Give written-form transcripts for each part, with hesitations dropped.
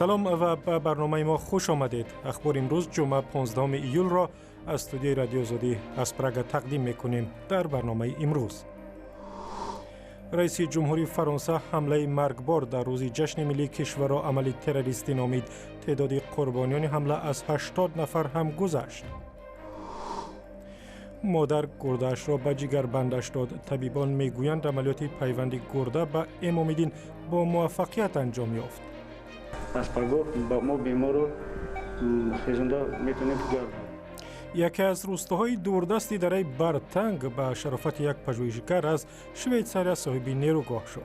سلام و به برنامه ما خوش آمدید. اخبار امروز جمعه 15 ایول را از استودیوی رادیو آزادی از پراگ تقدیم میکنیم. در برنامه امروز رئیس جمهوری فرانسه حمله مرگبار در روز جشن ملی کشور را عمل تروریستی نامید. تعداد قربانیان حمله از 80 نفر هم گذشت. مادر گرده‌اش را به جگر بندش داد. طبیبان میگویند عملیات پیوند گرده به امام‌الدین با موفقیت انجام یافت. ما بیمار رو خیزنده میتونیم گردیم. یکی از روستاهای دوردستی دره برتنگ به شرافت یک پژوهشگر از شویتزاریا صاحب نیروگاه شد.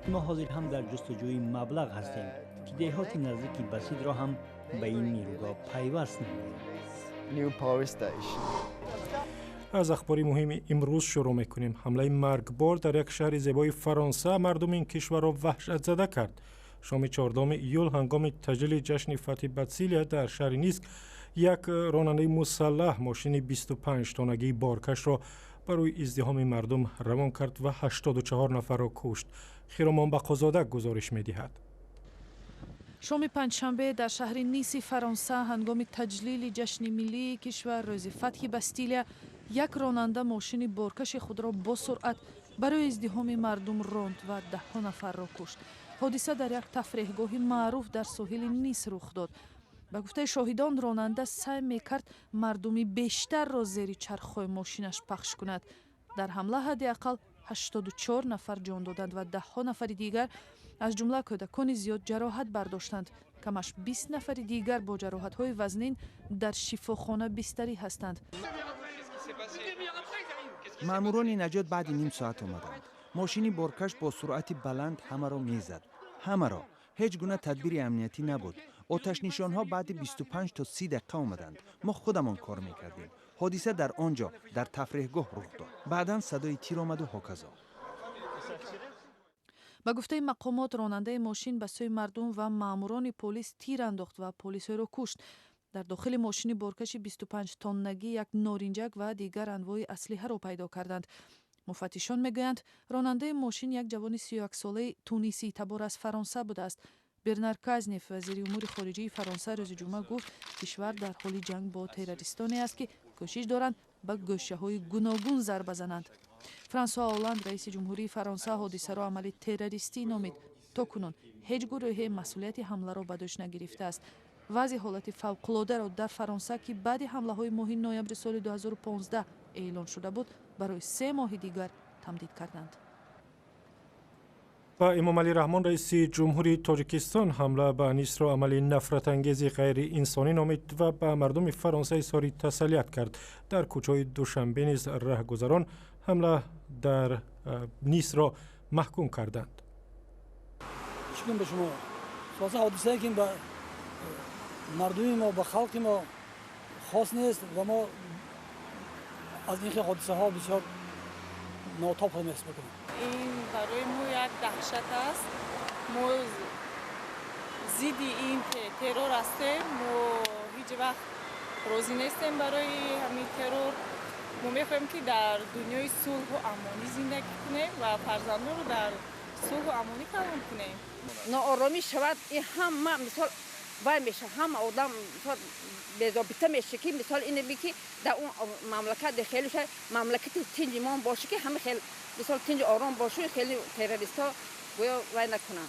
ما حاضر هم در جستجوی مبلغ هستیم که دهات نزدیکی بسیط را هم به این نیروگاه پیوست نماییم. از اخبار مهم امروز شروع میکنیم. حمله مرگبار در یک شهر زیبای فرانسه مردم این کشور را وحشت زده کرد. شام 14 ایول هنگام تجلیل جشن فتح باتسیلیا در شهر نیس یک راننده مسلح ماشین 25 تنگی بارکش را برای ازدحام مردم روان کرد و 84 نفر را کشت. خیرمان بقازاده گزارش می‌دهد. شام پنجشنبه در شهر نیس فرانسه هنگام تجلیل جشن ملی کشور روز فتح باستیلیا یک راننده ماشین بارکش خود را با سرعت برای ازدحام مردم راند و 10 نفر را کشت. حادثه در یک تفریحگاه معروف در ساحل نیس رخ داد. به گفته شاهدان راننده سعی میکرد مردمی بیشتر را زیر چرخهای ماشینش پخش کند. در حمله حداقل 84 نفر جان دادند و 10 نفر دیگر از جمله کودکان زیاد جراحت برداشتند. کمش 20 نفر دیگر با جراحت‌های وزنین در شفاخانه بستری هستند. ماموران نجات بعد نیم ساعت آمدند. ماشین بارکش با سرعت بلند همه را میزد. همه را. هیچ گونه تدبیر امنیتی نبود. آتش نشانها بعد 25 تا 30 دقیقه آمدند. ما خودمان کار میکردیم. حادثه در آنجا در تفریحگاه رخ داد. بعداً صدای تیر آمد و هکذا. به گفته مقامات راننده ماشین به سوی مردم و ماموران پلیس تیر انداخت و پلیس را کشت. در داخل ماشین بارکش 25 تنگی یک نارنجک و دیگر انواع اسلحه را پیدا کردند. مفتشان میگویند راننده ماشین یک جوان 31 ساله تونسی تبار از فرانسه بوده است. برنار کازنف وزیر امور خارجه فرانسه روز جمعه گفت کشور در حال جنگ با تروریستانی است که کوشش دارند به گوشه‌های گوناگون ضربه زنند. فرانسوا هولند رئیس جمهوری فرانسه حادثه را عمل تروریستی نامید. تاکنون هیچ گروه مسئولیت حمله را به دوش نگرفته است. وضع حالت فوق‌العاده را در فرانسه که بعد حمله‌های ماه نوامبر سال 2015 اعلان شده بود برای 3 ماه دیگر تمدید کردند. با امامعلی رحمان رئیس جمهوری تاجیکستان حمله به نیس را عمل نفرت انگیز غیر انسانی نامید و به مردم فرانسه اظهار تسلیت کرد. در کوچه‌های دوشنبه نیز راهگذران حمله در نیس را محکوم کردند. شکر به شما. واسه حادثه‌ای که به مردم ما به خلق ما خاص نیست و ما از این حادثه ها بسیار ناتاب حس می‌کنیم. این برای ما یک دهشت است. ما ضد این ترور هستیم. ما هیچ وقت راضی نیستیم برای همین ترور. ما می‌خواهیم که در دنیای صلح و امانی زندگی کنیم و فرزندان رو در صلح و امانی کلان کنیم. ناآرامی شود این هم مثال وای میشه هم آدم بی‌ضابطه میشه که مثال اینه میگی در اون مملکت خیلی مملکت تنج ما باشه که همه خیلی مثال تنج آرام باشه خیلی تروریستا گویا وای نکنن.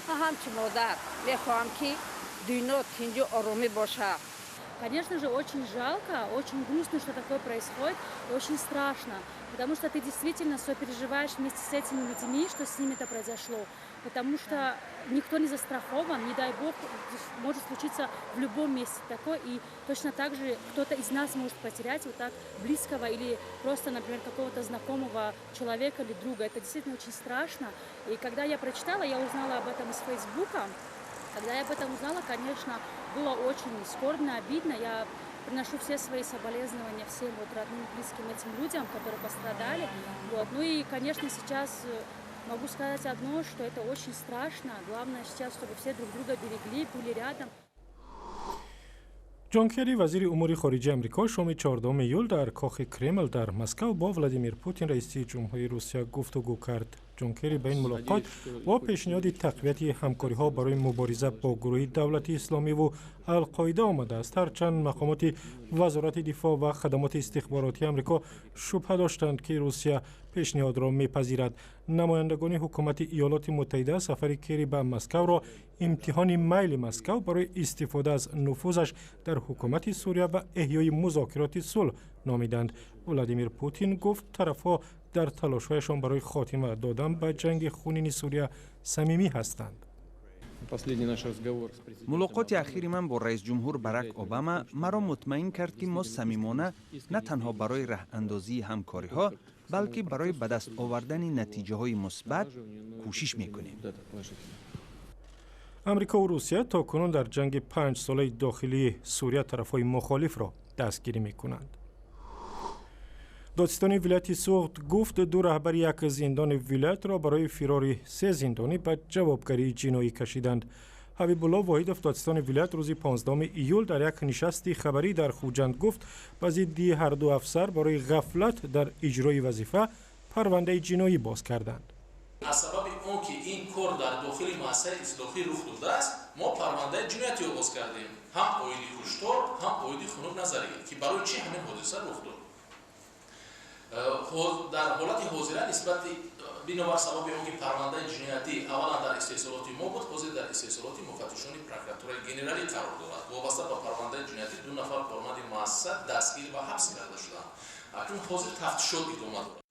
همچنین مادر میخوام که دنیا تنج آرامی باشه. Конечно же, очень жалко, очень грустно, что такое происходит, и очень страшно, потому что ты действительно сопереживаешь вместе с этими людьми, что с ними это произошло, потому что никто не застрахован, не дай бог, может случиться в любом месте такое, и точно так же кто-то из нас может потерять вот так близкого или просто, например, какого-то знакомого человека или друга. Это действительно очень страшно, и когда я прочитала, я узнала об этом из Фейсбука. Когда я об этом узнала, конечно, было очень скорбно, обидно. Я приношу все свои соболезнования всем вот родным, близким этим людям, которые пострадали. Вот. Ну и, конечно, сейчас могу сказать одно, что это очень страшно. Главное сейчас, чтобы все друг друга берегли, были рядом. جان کری وزیر امور خارجه آمریکا شام 14 ایول در کاخ کرمل در مسکو با ولادیمیر پوتین رئیس جمهوری روسیه گفتگو کرد. جون کری به این ملاقات با پیشنهاد تقویت همکاری‌ها برای مبارزه با گروه دولت اسلامی و القاعده آمده است. هرچند مقامات وزارت دفاع و خدمات استخباراتی آمریکا شبهه داشتند که روسیه پیشنهاد را میپذیرد. نمایندگان حکومت ایالات متحده سفر کری به مسکو را امتحان میل مسکو برای استفاده از نفوذش در حکومت سوریه و احیای مذاکرات صلح نامیدند. ولادیمیر پوتین گفت طرفها در تلاش‌هایشان برای خاتمه دادن به جنگ خونین سوریه صمیمی هستند. ملاقات اخیر من با رئیس جمهور باراک اوباما مرا مطمئن کرد که ما صمیمانه نه تنها برای راه اندازی همکاری ها بلکه برای به دست آوردن نتیجه های مثبت کوشش میکنیم. امریکا و روسیه تا کنون در جنگ 5 ساله داخلی سوریه طرفهای مخالف را دستگیری میکنند. دادستان ولایت سوخت گفت دو رهبر یک زندان ولایت را برای فرار 3 زندانی به جوابگری جنایی کشیدند. حبیب الله واحدوف دادستان ولایت روز 15 ایول در یک نشست خبری در خوجند گفت به ضد هر دو افسر برای غفلت در اجرای وظیفه پرونده جنایی باز کردند. از سبب اون که این کار در داخل مؤسسه اصلاحی رخ داده است، ما پرونده جنایتی را باز کردیم، هم اویدی کشتار هم اویدی خنک نظری که برای چی همین حادثه رخ داد. در حالت حاضره نسبت بنابر سبب اون که پرونده جنایتی اولا در استحصالات ما بود، حاضر در استحصالات مفتشان پروکراتورای گنرالی قرار دارد. وابسته به پرونده جنایتی 2 نفر کارمند مؤسسه دستگیر و حبس کرده شدند. اکنون حاضر تفتیشات ادامه دارد.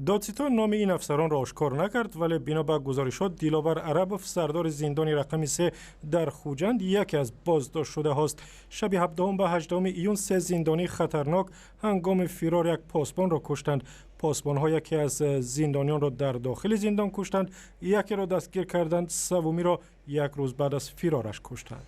دادستان نام این افسران را آشکار نکرد، ولی بنا به گزارشات دلاور عربوف سردار زندان رقم 3 در خوجند یکی از بازداشت شده هاست. شب 17 و 18 ایون 3 زندانی خطرناک هنگام فرار یک پاسبان را کشتند. پاسبان‌ها یکی از زندانیان را در داخل زندان کشتند، یکی را دستگیر کردند، سومی را یک روز بعد از فرارش کشتند.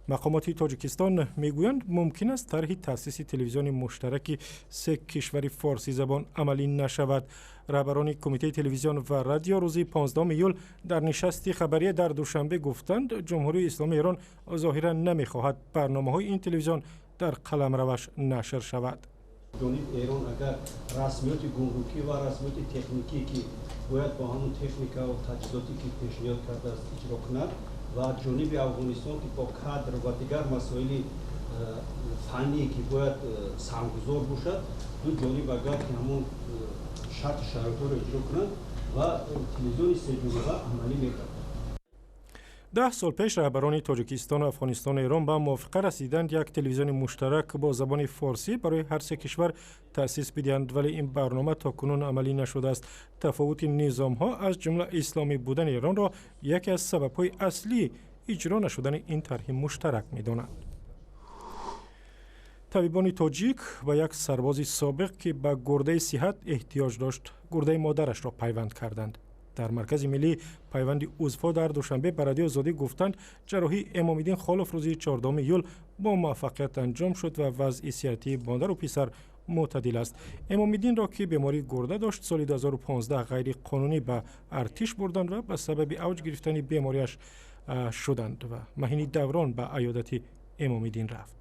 مقامات تاجیکستان میگویند ممکن است طرح تأسیس تلویزیون مشترک 3 کشور فارسی زبان عملی نشود. رهبران کمیته تلویزیون و رادیو روز 15 ایول در نشستی خبری در دوشنبه گفتند جمهوری اسلامی ایران ظاهرا نمیخواهد برنامه‌های این تلویزیون در قلمروش نشر شود. جانب ایران اگر رسمیات گمرکی و رسمیات تکنیکی که باید با همون تکنیک و تجهیزاتی که پیشنهاد کرده است اجرا کند و جانب افغانستان که با کادر و دیگر مسائل فنی که باید سرمایه‌گذار باشد، دو جانب اگر که همون شرط شرایط را اجرا کنند و تلویزیون 3 جانبه عملی می‌کند. 10 سال پیش رهبران تاجیکستان و افغانستان و ایران به موافقه رسیدند یک تلویزیون مشترک با زبان فارسی برای هر 3 کشور تأسیس بدهند، ولی این برنامه تا کنون عملی نشده است. تفاوت نظام ها از جمله اسلامی بودن ایران را یکی از سبب‌های اصلی اجرا نشدن این طرح مشترک می‌دانند. طبیبان تاجیک و یک سرباز سابق که به گرده صحت احتیاج داشت گرده مادرش را پیوند کردند. در مرکز ملی پیوند عضوها در دوشنبه به رادیو آزادی گفتند جراحی امام‌الدین خالف روز 14 ایول با موفقیت انجام شد و وضع صحتی مادر و پسر معتدل است. امام‌الدین را که بیماری گرده داشت سال 2015 غیر قانونی به ارتش بردند و به سبب اوج گرفتن بیماریش شدند و مهین دوران به عیادت امام‌الدین رفت.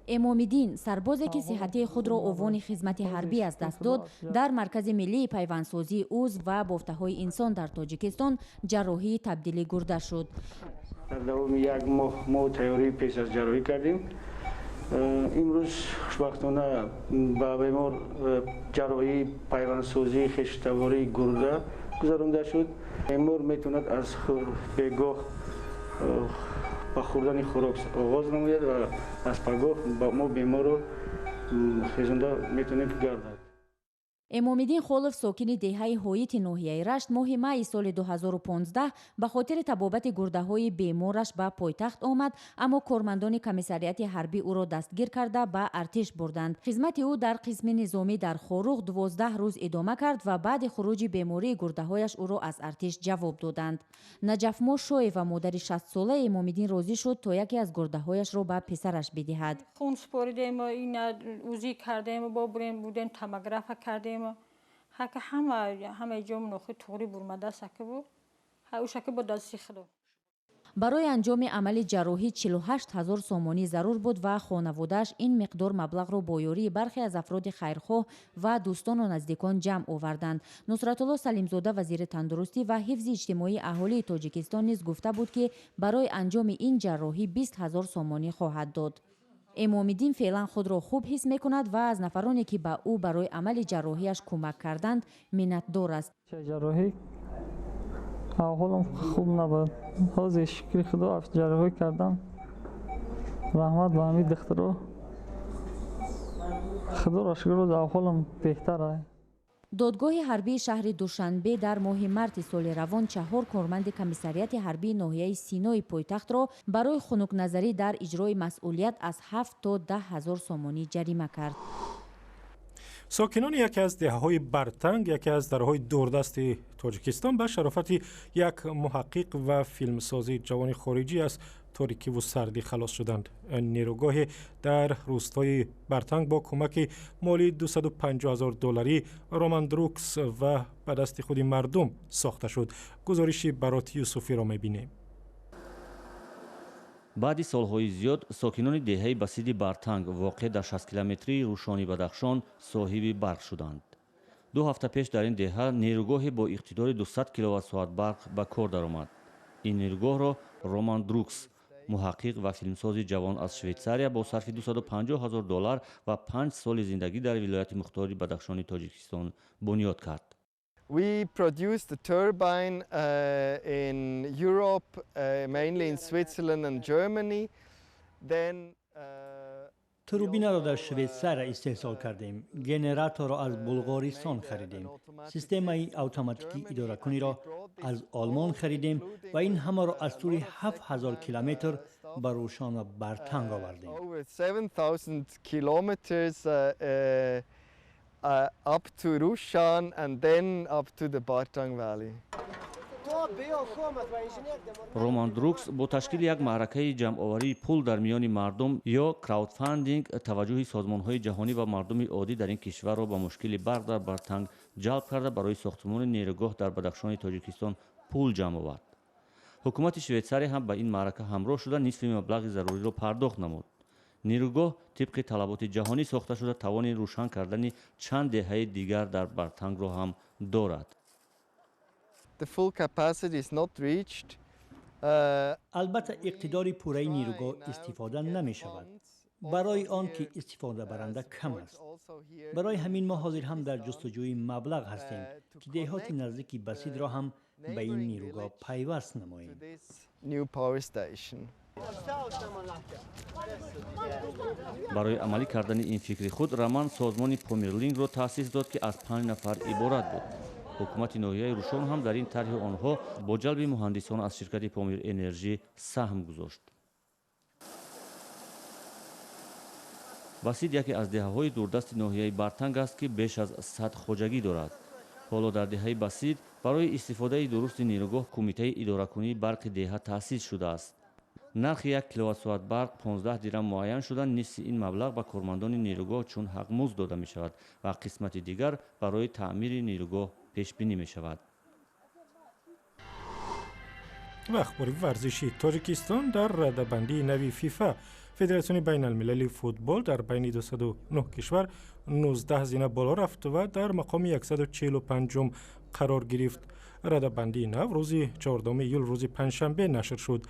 امام‌الدین سربازی که صحتی خود را عنوان خدمت حربی از دست داد در مرکز ملی پیوندسازی عضو و بافته‌های انسان در تاجیکستان جراحی تبدیلی گرده شد. در دوام 1 ماه ما تیاری پیش از جراحی کردیم. امروز خوشبختانه به بیمار جراحی پیوندسازی خشتواری گرده گذرانده شد. بیمار میتواند از بیگاه با خوردن خوراک آغاز نماید و از پگاه با ما بیمار رو خیزنده میتونیم گردد. امام‌الدین خالف ساکن دهه هایت ناحیه رشت ماه مای سال 2015 به خاطر تبابت گرده‌های بیمارش به پایتخت آمد، اما کارمندان کمیسریات حربی او را دستگیر کرده به ارتش بردند. خدمت او در قسم نظامی در خاروق 12 روز ادامه کرد و بعد خروج بیماری گرده‌هایش او را از ارتش جواب دادند. نجف ماشوی و مادر 60 ساله امام‌الدین راضی شد تا یکی از گرده‌هایش را به پسرش بدهد. خون سپاریدیم، این اوزی کردیم، با بریم بودیم تماگراف کردیم. هک همه جام نخی توری برمده سکه بود. ها او شکه با دستی خدا. برای انجام عمل جراحی 48000 سومانی ضرور بود و خانواده‌اش این مقدار مبلغ را با یاری برخی از افراد خیرخواه و دوستان و نزدیکان جمع آوردند. نصرت الله سلیمزاده وزیر تندرستی و حفظ اجتماعی اهالی تاجیکستان نیز گفته بود که برای انجام این جراحی 20000 سومانی خواهد داد. امام‌الدین فعلا خود را خوب حس می‌کند و از نفرانی که به او برای عمل جراحیش کمک کردند منتدار است. جراحی احوالم خوب نبود. حاضر شکر خدا جراحی کردم. رحمت به همین دخترها. خدا را شکر احوالم بهتر است. دادگاه حربی شهر دوشنبه در ماه مارس سال روان 4 کارمند کمیساریات حربی ناحیه سینای پایتخت را برای خنک نظری در اجرای مسئولیت از 7 تا 10,000 سومانی جریمه کرد. ساکنان یکی از دهه‌های برتنگ، یکی از درهای دوردست تاجیکستان به شرافت یک محقق و فیلمساز جوان خارجی از تاریکی و سردی خلاص شدند. نیروگاه در روستای برتنگ با کمک مالی $250,000 روماندروکس و به دست خود مردم ساخته شد. گزارشی برات یوسفی را می‌بینیم. بعد سالهای زیاد ساکنان دهه بسیط برتنگ واقع در 60 کیلومتری روشانی بدخشان صاحب برق شدند. 2 هفته پیش در این دهه نیروگاه با اقتدار 200 کیلووات ساعت برق به کار درآمد. این نیروگاه را روماندروکس، محقق و فیلمساز جوان از شویتساریا با صرف $250,000 و 5 سال زندگی در ولایت مختار بدخشان تاجیکستان بنیاد کرد. We produced the turbine in Europe, mainly in Switzerland and Germany. Then توربین را در شویتساریا استحصال کردیم. گنراتور را از بلغارستان خریدیم. سیستم اتوماتیکی اداره کنی را از آلمان خریدیم و این همه را از طول 7000 کیلومتر به روشان و برتنگ آوردیم. 7,000 kilometers up to Rushan and then up to the Bartang Valley. روماندروکس با تشکیل یک معرکه جمع‌آوری پول در میان مردم یا کراودفاندینگ توجه سازمان‌های جهانی و مردم عادی در این کشور را به مشکل برق در برتنگ جلب کرده برای ساختمان نیروگاه در بدخشان تاجیکستان پول جمع آورد. حکومت شویتساریا هم به این معرکه همراه شده نصف مبلغ ضروری را پرداخت نمود. نیروگاه طبق طلبات جهانی ساخته شده توان روشن کردن چند دهه دیگر در برتنگ را هم دارد. The full capacity is not reached. البته اقتدار پوره نیروگاه استفاده نمی شود. برای آن که استفاده برنده کم است. برای همین ما حاضر هم در جستجوی مبلغ هستیم که دهات نزدیکی بسیط را هم به این نیروگاه پیوست نماییم. برای عملی کردن این فکر خود رمان سازمان پومرلینگ را تأسیس داد که از 5 نفر عبارت بود. حکومت ناحیه روشان هم در این طرح آنها با جلب مهندسان از شرکت پامیر انرژی سهم گذاشت. بسیط یکی از دهه‌های دوردست ناحیه برتنگ است که بیش از 100 خواجگی دارد. حالا در دهه بسیط برای استفاده درست نیروگاه کمیته اداره‌کنی برق دهه تأسیس شده است. نرخ 1 کیلووات ساعت برق 15 درم معین شده. نصف این مبلغ به کارمندان نیروگاه چون حق مزد داده می شود و قسمت دیگر برای تعمیر نیروگاه پیش بینی می شود. و اخبار ورزشی تاجیکستان در رده‌بندی نوی فیفا فدراسیون بین المللی فوتبال در بین 209 کشور 19 زینه بالا رفت و در مقام 145 قرار گرفت. رده‌بندی نو روز 14 ایول روز پنجشنبه نشر شد.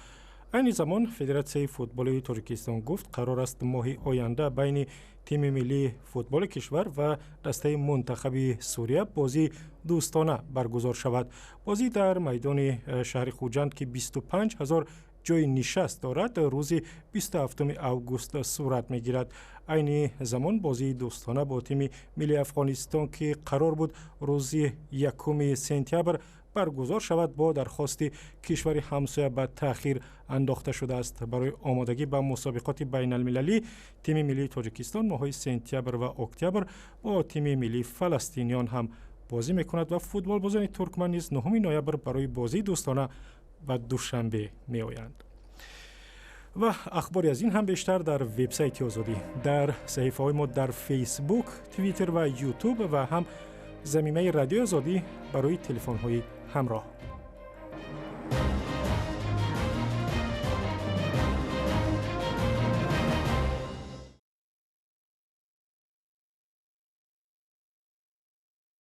این زمان فدراسیون فوتبال تاجیکستان گفت قرار است ماه آینده بین تیم ملی فوتبال کشور و دسته منتخب سوریه بازی دوستانه برگزار شود. بازی در میدان شهر خوجند که 25,000 جای نشست دارد روز 27 اوگوست صورت میگیرد. این زمان بازی دوستانه با تیم ملی افغانستان که قرار بود روز 1 سپتامبر برگزار شود با درخواست کشور همسایه به تأخیر انداخته شده است. برای آمادگی به مسابقات بین المللی تیم ملی تاجیکستان ماهای سپتامبر و اکتبر با تیم ملی فلسطینیان هم بازی میکند و فوتبال بازان ترکمن نیز 9 نوامبر برای بازی دوستانه و دوشنبه می آیند. و اخباری از این هم بیشتر در وبسایت آزادی، در صفحه های ما در فیسبوک، توییتر و یوتیوب و هم زمینه رادیو آزادی برای تلفن های همراه.